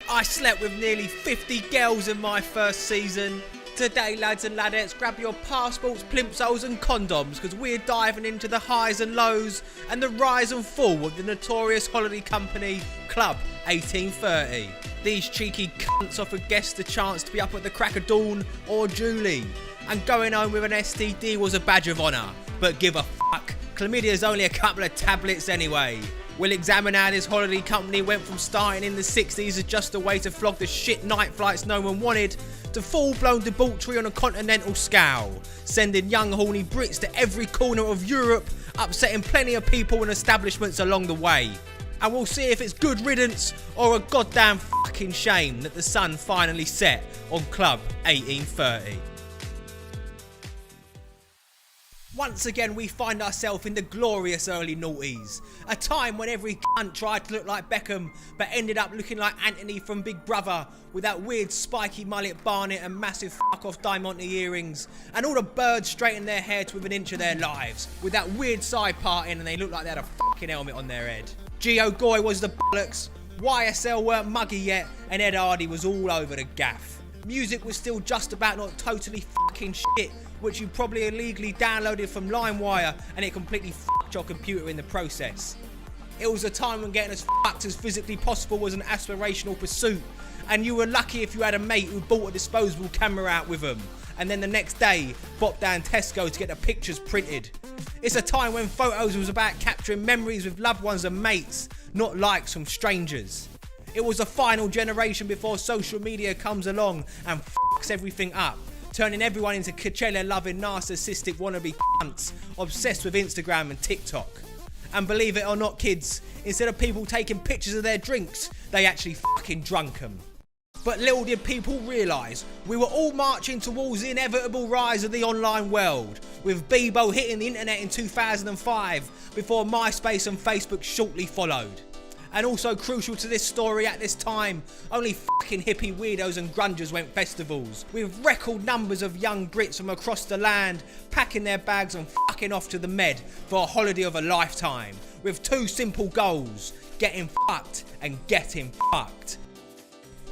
I slept with nearly 50 girls in my first season. Today, lads and ladettes, grab your passports, plimsolls and condoms, because we're diving into the highs and lows and the rise and fall of the notorious holiday company Club 1830. These cheeky cunts offer guests the chance to be up at the crack of dawn or Julie, and going home with an STD was a badge of honour. But give a fuck, chlamydia's only a couple of tablets anyway. We'll examine how this holiday company went from starting in the 60s as just a way to flog the shit night flights no one wanted, to full-blown debauchery on a continental scale, sending young horny Brits to every corner of Europe, upsetting plenty of people and establishments along the way. And we'll see if it's good riddance or a goddamn fucking shame that the sun finally set on Club 1830. Once again, we find ourselves in the glorious early noughties, a time when every cunt tried to look like Beckham but ended up looking like Anthony from Big Brother, with that weird spiky mullet barnet and massive fuck-off diamante earrings, and all the birds straightened their hair to within an inch of their lives, with that weird side parting and they looked like they had a fucking helmet on their head. Gio Goy was the bollocks, YSL weren't muggy yet, and Ed Hardy was all over the gaff. Music was still just about not totally fucking shit, which you probably illegally downloaded from LimeWire and it completely fucked your computer in the process. It was a time when getting as fucked as physically possible was an aspirational pursuit, and you were lucky if you had a mate who bought a disposable camera out with them, and then the next day bopped down Tesco to get the pictures printed. It's a time when photos was about capturing memories with loved ones and mates, not likes from strangers. It was the final generation before social media comes along and fucks everything up, turning everyone into Coachella-loving narcissistic wannabe cunts obsessed with Instagram and TikTok. And believe it or not, kids, instead of people taking pictures of their drinks, they actually fucking drunk them. But little did people realise, we were all marching towards the inevitable rise of the online world, with Bebo hitting the internet in 2005 before MySpace and Facebook shortly followed. And also crucial to this story at this time, only fucking hippie weirdos and grungers went festivals, with record numbers of young Brits from across the land packing their bags and fucking off to the Med for a holiday of a lifetime, with two simple goals: getting fucked and getting fucked.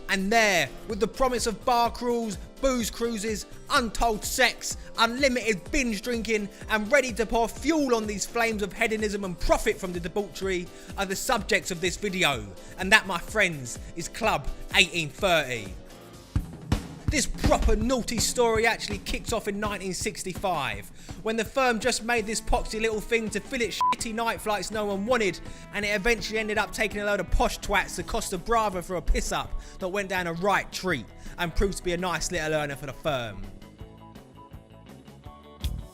And there, with the promise of bar crawls, booze cruises, untold sex, unlimited binge drinking, and ready to pour fuel on these flames of hedonism and profit from the debauchery, are the subjects of this video. And that, my friends, is Club 1830. This proper naughty story actually kicks off in 1965, when the firm just made this poxy little thing to fill its shitty night flights no one wanted, and it eventually ended up taking a load of posh twats to Costa Brava for a piss up that went down a right treat, and proved to be a nice little earner for the firm.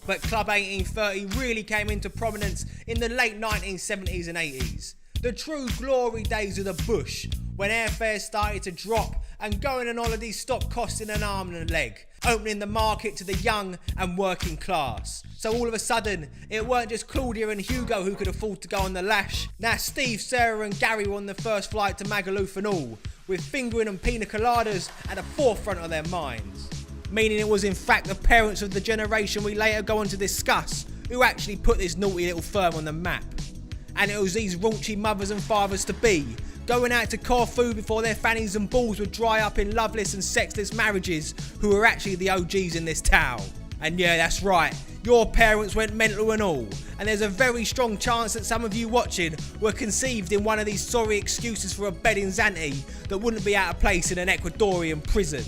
But Club 1830 really came into prominence in the late 1970s and 80s. The true glory days of the bush, when airfares started to drop and going on holiday stopped costing an arm and a leg, opening the market to the young and working class. So all of a sudden, it weren't just Claudia and Hugo who could afford to go on the lash. Now Steve, Sarah and Gary were on the first flight to Magaluf and all, with fingering and pina coladas at the forefront of their minds. Meaning it was in fact the parents of the generation we later go on to discuss who actually put this naughty little firm on the map. And it was these raunchy mothers and fathers to be, going out to Corfu before their fannies and balls would dry up in loveless and sexless marriages, who were actually the OGs in this town. And yeah, that's right, your parents went mental and all, and there's a very strong chance that some of you watching were conceived in one of these sorry excuses for a bed in Zante that wouldn't be out of place in an Ecuadorian prison.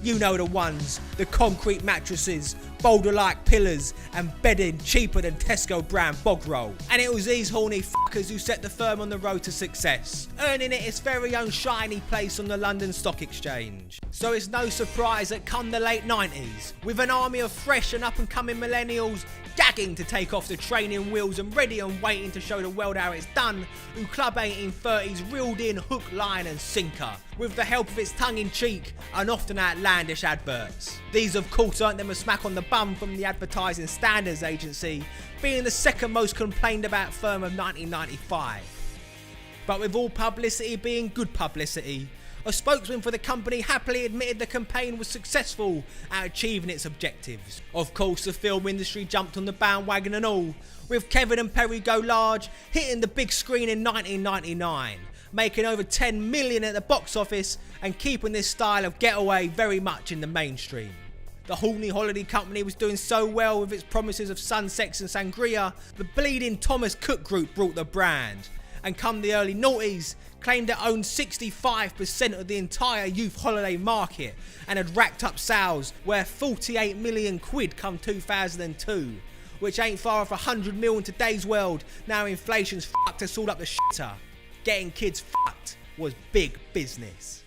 You know the ones, the concrete mattresses, boulder-like pillars, and bedding cheaper than Tesco brand bog roll. And it was these horny fuckers who set the firm on the road to success, earning it its very own shiny place on the London Stock Exchange. So it's no surprise that come the late 90s, with an army of fresh and up-and-coming millennials gagging to take off the training wheels and ready and waiting to show the world how it's done, who Club 1830's reeled in hook, line and sinker, with the help of its tongue-in-cheek and often outlandish adverts. These of course earned them a smack on the bum from the Advertising Standards Agency, being the second most complained about firm of 1995. But with all publicity being good publicity, a spokesman for the company happily admitted the campaign was successful at achieving its objectives. Of course, the film industry jumped on the bandwagon and all, with Kevin and Perry Go Large hitting the big screen in 1999, making over 10 million at the box office and keeping this style of getaway very much in the mainstream. The horny holiday company was doing so well with its promises of sun, sex and sangria, the bleeding Thomas Cook Group brought the brand, and come the early noughties, claimed it owned 65% of the entire youth holiday market and had racked up sales worth 48 million quid come 2002, which ain't far off 100 mil in today's world. Now inflation's fucked us all up the shitter. Getting kids fucked was big business.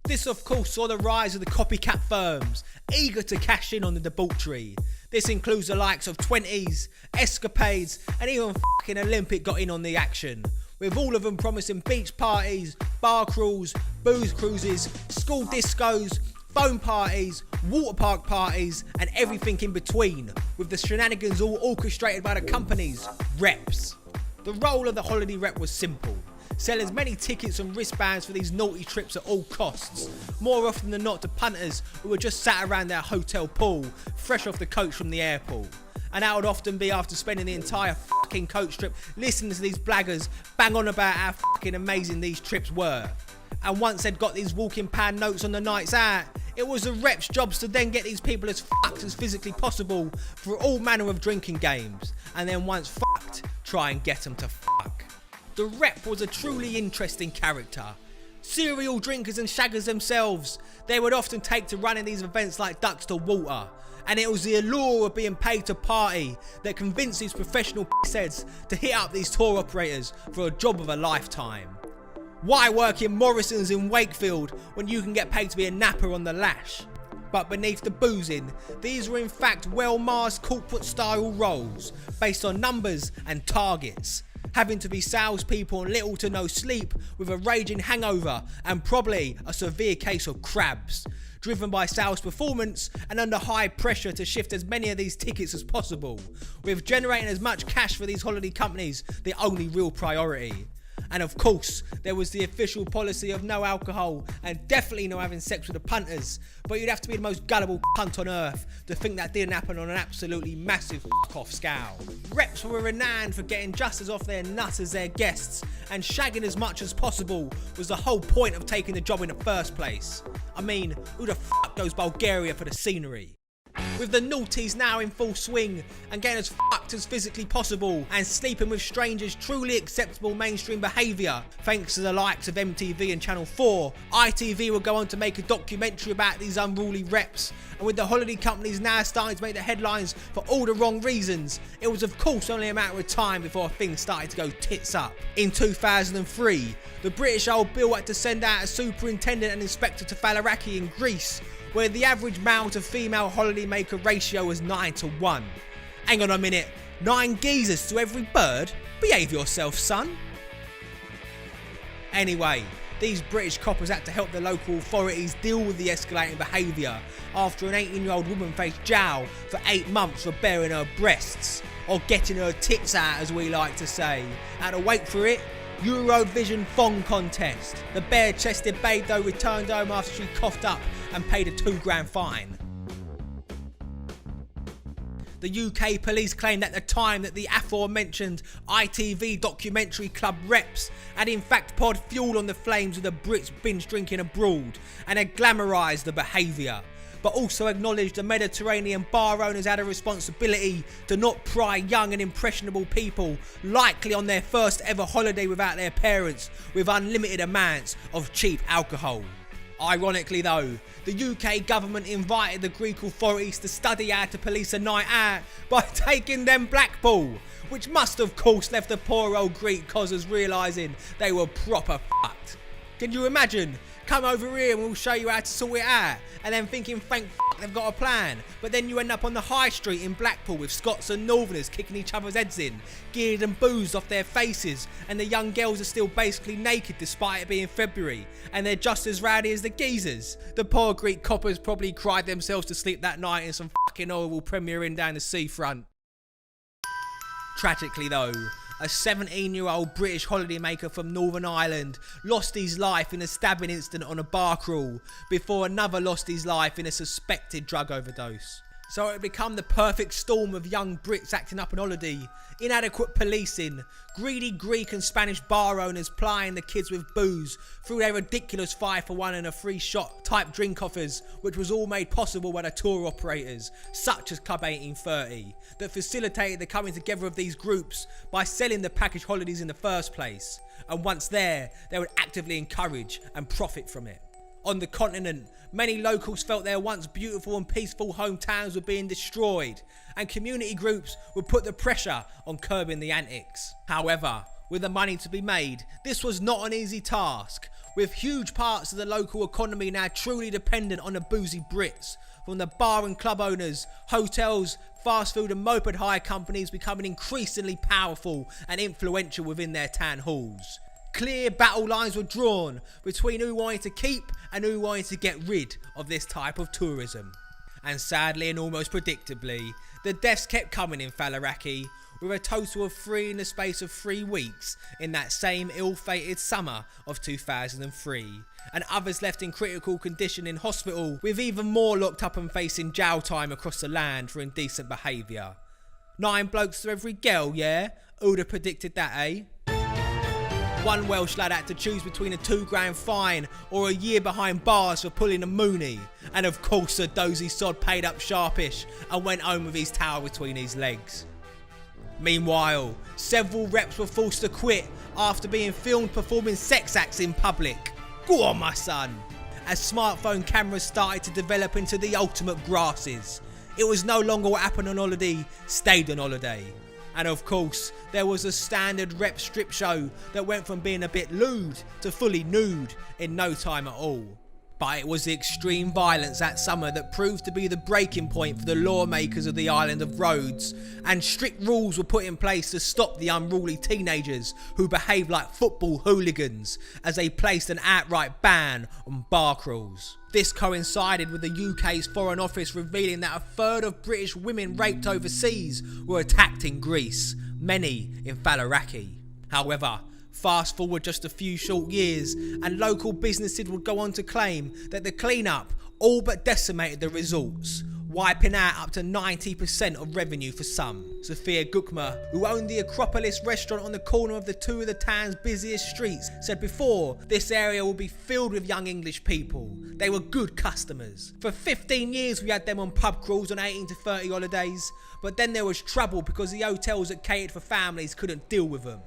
This of course saw the rise of the copycat firms, eager to cash in on the debauchery. This includes the likes of 20s, Escapades and even fucking Olympic got in on the action, with all of them promising beach parties, bar crawls, booze cruises, school discos, phone parties, water park parties and everything in between, with the shenanigans all orchestrated by the companies, reps. The role of the holiday rep was simple. Sell as many tickets and wristbands for these naughty trips at all costs, more often than not to punters who were just sat around their hotel pool, fresh off the coach from the airport. And that would often be after spending the entire fucking coach trip listening to these blaggers bang on about how fucking amazing these trips were. And once they'd got these walking pan notes on the nights out, it was the reps' jobs to then get these people as fucked as physically possible for all manner of drinking games, and then once fucked, try and get them to fuck. The rep was a truly interesting character. Serial drinkers and shaggers themselves, they would often take to running these events like ducks to water, and it was the allure of being paid to party that convinced these professional pissheads to hit up these tour operators for a job of a lifetime. Why work in Morrison's in Wakefield when you can get paid to be a napper on the lash? But beneath the boozing, these were in fact well-masked corporate style roles based on numbers and targets, having to be salespeople on little to no sleep with a raging hangover and probably a severe case of crabs, driven by sales performance and under high pressure to shift as many of these tickets as possible, with generating as much cash for these holiday companies the only real priority. And of course, there was the official policy of no alcohol and definitely no having sex with the punters, but you'd have to be the most gullible cunt on earth to think that didn't happen on an absolutely massive f***off scale. Reps were renowned for getting just as off their nuts as their guests, and shagging as much as possible was the whole point of taking the job in the first place. I mean, who the fuck goes Bulgaria for the scenery? With the noughties now in full swing and getting as fucked as physically possible and sleeping with strangers truly acceptable mainstream behaviour, thanks to the likes of MTV and Channel 4, ITV will go on to make a documentary about these unruly reps, and with the holiday companies now starting to make the headlines for all the wrong reasons, it was of course only a matter of time before things started to go tits up. In 2003, the British Old Bill had to send out a superintendent and inspector to Falaraki in Greece, where the average male to female holiday maker ratio was 9-1. Hang on a minute, 9 geezers to every bird? Behave yourself, son. Anyway, these British coppers had to help the local authorities deal with the escalating behaviour after an 18-year-old woman faced jail for 8 months for baring her breasts, or getting her tits out as we like to say. Had to wait for it. Eurovision Thong Contest. The bare-chested babe though returned home after she coughed up and paid a £2,000 fine. The UK police claimed at the time that the aforementioned ITV documentary club reps had in fact poured fuel on the flames of the Brits binge drinking abroad and had glamorised the behaviour, but also acknowledged the Mediterranean bar owners had a responsibility to not pry young and impressionable people likely on their first ever holiday without their parents with unlimited amounts of cheap alcohol. Ironically though, the UK government invited the Greek authorities to study how to police a night out by taking them Blackpool, which must of course left the poor old Greek cozzers realising they were proper fucked. Can you imagine? Come over here and we'll show you how to sort it out, and then thinking thank f*** they've got a plan, but then you end up on the high street in Blackpool with Scots and Northerners kicking each other's heads in, geared and boozed off their faces, and the young girls are still basically naked despite it being February, and they're just as rowdy as the geezers. The poor Greek coppers probably cried themselves to sleep that night in some fucking horrible Premier Inn down the seafront. Tragically though, a 17-year-old British holidaymaker from Northern Ireland lost his life in a stabbing incident on a bar crawl before another lost his life in a suspected drug overdose. So it had become the perfect storm of young Brits acting up on holiday, inadequate policing, greedy Greek and Spanish bar owners plying the kids with booze through their ridiculous 5 for 1 and a free shot type drink offers, which was all made possible by the tour operators, such as Club 1830, that facilitated the coming together of these groups by selling the package holidays in the first place, and once there, they would actively encourage and profit from it. On the continent, many locals felt their once beautiful and peaceful hometowns were being destroyed, and community groups would put the pressure on curbing the antics. However, with the money to be made, this was not an easy task, with huge parts of the local economy now truly dependent on the boozy Brits, from the bar and club owners, hotels, fast food and moped hire companies becoming increasingly powerful and influential within their town halls. Clear battle lines were drawn between who wanted to keep and who wanted to get rid of this type of tourism. And sadly and almost predictably, the deaths kept coming in Faliraki, with a total of 3 in the space of 3 weeks in that same ill-fated summer of 2003, and others left in critical condition in hospital, with even more locked up and facing jail time across the land for indecent behaviour. 9 blokes to every girl, yeah? Who'd have predicted that, eh? One Welsh lad had to choose between a £2 fine or a year behind bars for pulling a moonie. And of course Sir Dozy Sod paid up sharpish and went home with his towel between his legs. Meanwhile, several reps were forced to quit after being filmed performing sex acts in public. Go on, my son! As smartphone cameras started to develop into the ultimate grasses, it was no longer what happened on holiday stayed on holiday. And of course, there was a standard rep strip show that went from being a bit lewd to fully nude in no time at all. But it was the extreme violence that summer that proved to be the breaking point for the lawmakers of the island of Rhodes, and strict rules were put in place to stop the unruly teenagers who behaved like football hooligans, as they placed an outright ban on bar crawls. This coincided with the UK's Foreign Office revealing that 1/3 of British women raped overseas were attacked in Greece, many in Faliraki. However, fast forward just a few short years, and local businesses would go on to claim that the clean-up all but decimated the resorts, wiping out up to 90% of revenue for some. Sophia Gukma, who owned the Acropolis restaurant on the corner of two of the town's busiest streets, said before, this area will be filled with young English people. They were good customers. For 15 years we had them on pub crawls on 18 to 30 holidays, but then there was trouble because the hotels that catered for families couldn't deal with them.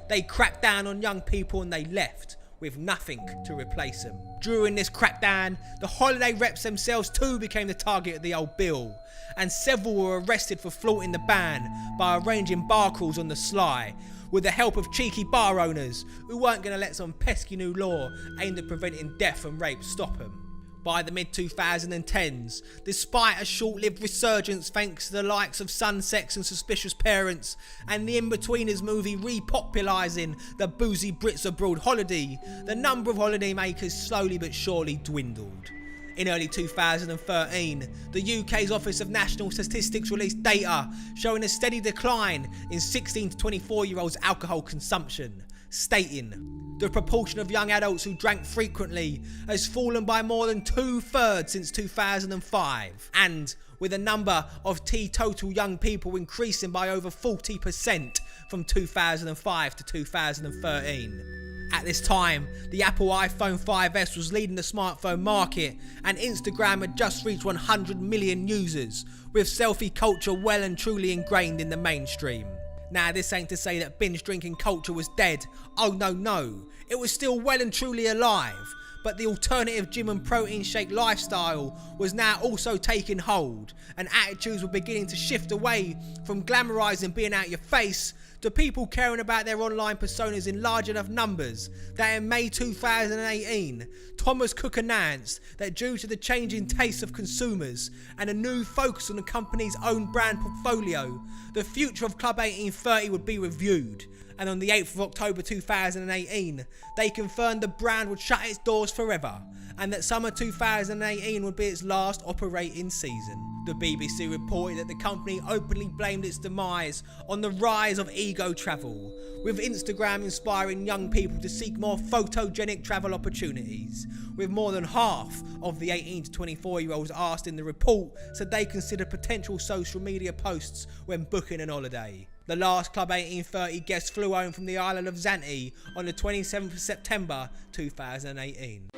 They cracked down on young people and they left, with nothing to replace them. During this crackdown, the holiday reps themselves too became the target of the old bill, and several were arrested for flaunting the ban by arranging bar crawls on the sly, with the help of cheeky bar owners who weren't going to let some pesky new law aimed at preventing death and rape stop them. By the mid-2010s, despite a short-lived resurgence thanks to the likes of Sunsex and Suspicious Parents and the In-Betweeners movie repopularising the boozy Brits abroad holiday, the number of holidaymakers slowly but surely dwindled. In early 2013, the UK's Office of National Statistics released data showing a steady decline in 16 to 24-year-olds' alcohol consumption, stating, the proportion of young adults who drank frequently has fallen by more than 2/3 since 2005, and with the number of teetotal young people increasing by over 40% from 2005 to 2013. At this time, the Apple iPhone 5S was leading the smartphone market, and Instagram had just reached 100 million users, with selfie culture well and truly ingrained in the mainstream. Now, this ain't to say that binge drinking culture was dead. Oh no, it was still well and truly alive, but the alternative gym and protein shake lifestyle was now also taking hold, and attitudes were beginning to shift away from glamorising being out your face to people caring about their online personas in large enough numbers that in May 2018, Thomas Cook announced that due to the changing tastes of consumers and a new focus on the company's own brand portfolio, the future of Club 1830 would be reviewed. And on the 8th of October 2018, they confirmed the brand would shut its doors forever, and that summer 2018 would be its last operating season. The BBC reported that the company openly blamed its demise on the rise of ego travel, with Instagram inspiring young people to seek more photogenic travel opportunities, with more than half of the 18 to 24-year-olds asked in the report said they considered potential social media posts when booking an holiday. The last Club 1830 guest flew home from the island of Zante on the 27th of September 2018.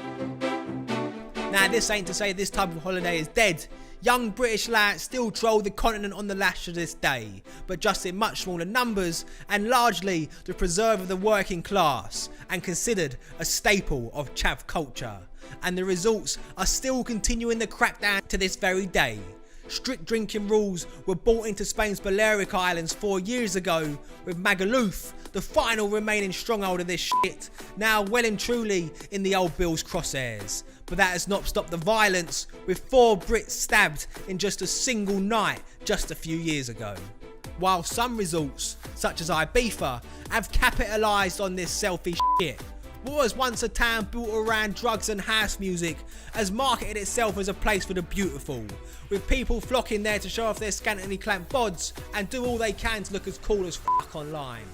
Now, this ain't to say this type of holiday is dead. Young British lads still troll the continent on the lash to this day, but just in much smaller numbers and largely the preserve of the working class and considered a staple of chav culture. And the results are still continuing the crackdown to this very day. Strict drinking rules were brought into Spain's Balearic Islands 4 years ago, with Magaluf, the final remaining stronghold of this shit, now well and truly in the old Bill's crosshairs. But that has not stopped the violence, with 4 Brits stabbed in just a single night just a few years ago. While some resorts, such as Ibiza, have capitalised on this selfish shit, what was once a town built around drugs and house music has marketed itself as a place for the beautiful, with people flocking there to show off their scantily clad bods and do all they can to look as cool as fuck online.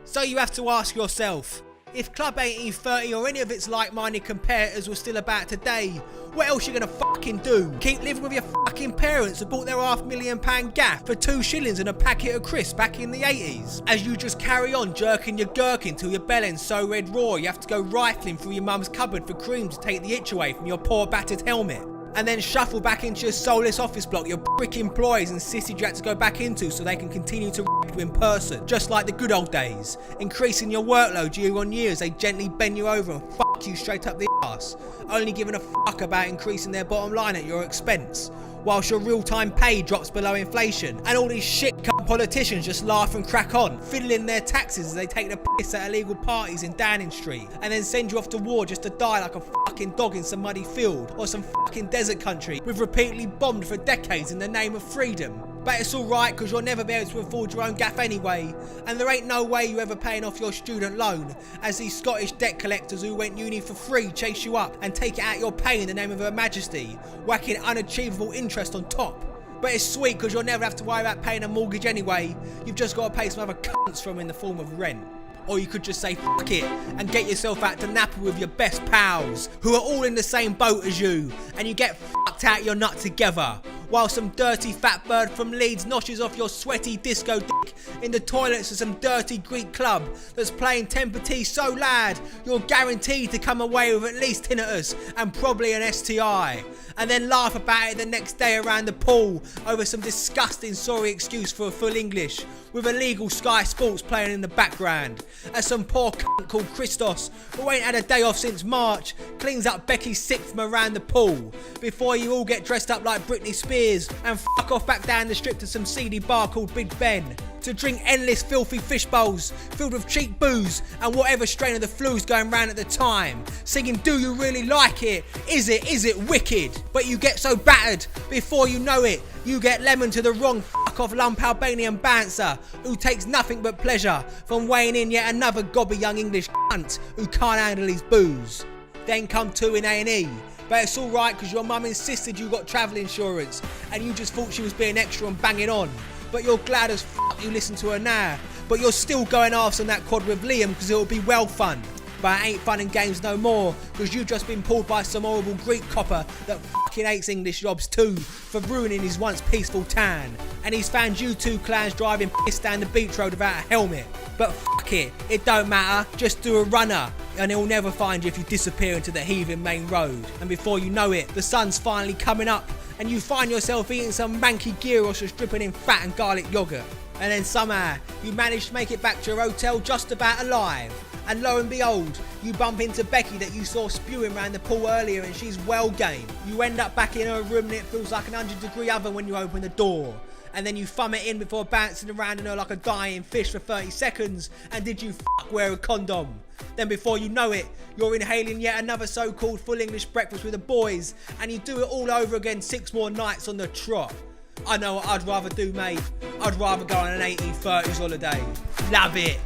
So you have to ask yourself, if Club 1830 or any of its like-minded competitors were still about today, what else you gonna fucking do? Keep living with your fucking parents who bought their £500,000 gaff for 2 shillings and a packet of crisps back in the 80s? As you just carry on jerking your gherkin till your bellend's so red raw you have to go rifling through your mum's cupboard for cream to take the itch away from your poor battered helmet. And then shuffle back into your soulless office block your prick employees insisted you had to go back into so they can continue to you in person, just like the good old days, increasing your workload year on year as they gently bend you over and fuck you straight up the arse, only giving a fuck about increasing their bottom line at your expense, whilst your real-time pay drops below inflation, and all these shit cunt politicians just laugh and crack on, fiddling their taxes as they take the piss at illegal parties in Downing Street, and then send you off to war just to die like a fucking dog in some muddy field, or some fucking desert country we've repeatedly bombed for decades in the name of freedom. But it's alright because you'll never be able to afford your own gaff anyway, and there ain't no way you ever paying off your student loan, as these Scottish debt collectors who went uni for free chase you up and take it out your pay in the name of Her Majesty, whacking unachievable interest on top. But it's sweet because you'll never have to worry about paying a mortgage anyway, you've just got to pay some other cunts from in the form of rent. Or you could just say fuck it and get yourself out to Napa with your best pals, who are all in the same boat as you, and you get fucked out your nut together, while some dirty fat bird from Leeds noshes off your sweaty disco dick in the toilets of some dirty Greek club that's playing temper tea so loud you're guaranteed to come away with at least tinnitus and probably an STI, and then laugh about it the next day around the pool over some disgusting sorry excuse for a full English, with illegal Sky Sports playing in the background, as some poor cunt called Christos, who ain't had a day off since March, cleans up Becky's sick from around the pool, before you all get dressed up like Britney Spears and fuck off back down the strip to some seedy bar called Big Ben, to drink endless filthy fish bowls filled with cheap booze and whatever strain of the flu's going round at the time, singing do you really like it, is it wicked? But you get so battered, before you know it, you get lemon to the wrong fuck off lump Albanian bouncer who takes nothing but pleasure from weighing in yet another gobby young English cunt who can't handle his booze. Then come 2 in A&E. But it's alright because your mum insisted you got travel insurance and you just thought she was being extra and banging on. But you're glad as fuck you listened to her now. But you're still going arse on that quad with Liam because it'll be well fun. But it ain't fun and games no more because you've just been pulled by some horrible Greek copper that fucking hates English jobs too for ruining his once peaceful town. And he's found you 2 clowns driving piss down the beach road without a helmet. But fuck it don't matter, just do a runner and he'll never find you if you disappear into the heaving main road. And before you know it, the sun's finally coming up and you find yourself eating some manky gyros just dripping in fat and garlic yogurt. And then somehow, you manage to make it back to your hotel just about alive. And lo and behold, you bump into Becky that you saw spewing around the pool earlier and she's well game. You end up back in her room and it feels like an 100-degree oven when you open the door. And then you thumb it in before bouncing around in her like a dying fish for 30 seconds. And did you wear a condom? Then before you know it, you're inhaling yet another so-called full English breakfast with the boys. And you do it all over again 6 more nights on the trot. I know what I'd rather do, mate. I'd rather go on an 1830s holiday. Love it.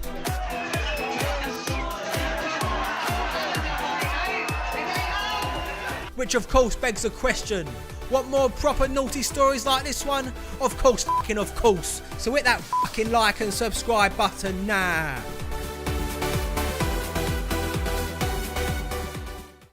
Which of course begs the question, Want more proper naughty stories like this one? Of course, fucking of course. So hit that fucking like and subscribe button now.